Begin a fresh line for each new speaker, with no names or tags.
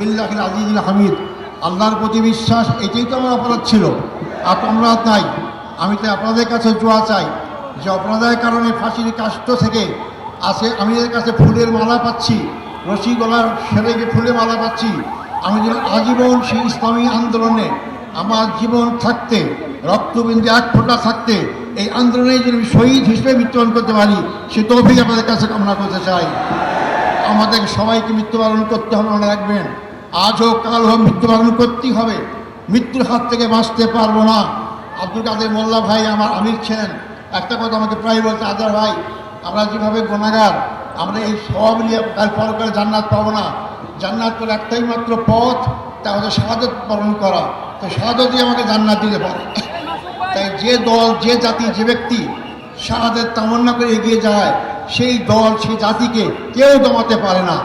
বিল্লাহিল আজিজিল হামিদ। আল্লাহর প্রতি বিশ্বাস, এটাই তো আমার অপরাধ ছিল, আর অপরাধ নাই। আমি তো আপনাদের কাছে দোয়া চাই যে আপনাদের কারণে ফাঁসির কাষ্ট থেকে আছে আমি এর কাছে ফুলের মালা পাচ্ছি, রশি গলার সেরেকে ফুলের মালা পাচ্ছি। আমি যেন আজীবন সেই ইসলামী আন্দোলনে আমার জীবন থাকতে, রক্তবিন্দু এক ফোঁটা থাকতে এই আন্দোলনে যদি শহীদ হিসেবে মৃত্যুবরণ করতে পারি, সে তৌফিক আপনাদের কাছে কামনা করতে চাই। আমাদের সবাইকে মৃত্যুবরণ করতে হবে, মনে রাখবেন। আজ হোক কাল হোক মৃত্যুবরণ করতেই হবে, মৃত্যুর হাত থেকে বাঁচতে পারবো না। আব্দুল কাদের মোল্লা ভাই আমার আমির ছিলেন, একটা কথা আমাকে প্রায় বলতে, আদার ভাই আমরা যেভাবে গুনাহগার, আমরা এই সব নিয়ে কাল পরকালে জান্নাত পাবো না। জান্নাত করে একটাই মাত্র পথ, তা হচ্ছে শাহাদত বরণ করা। তো শাহাদতই আমাকে জান্নাত দিতে পারে। তাই যে দল, যে জাতি, যে ব্যক্তি শাহাদাত তামান্না করে এগিয়ে যায়, সেই দল, সেই জাতিকে কেউ দমাতে পারে না।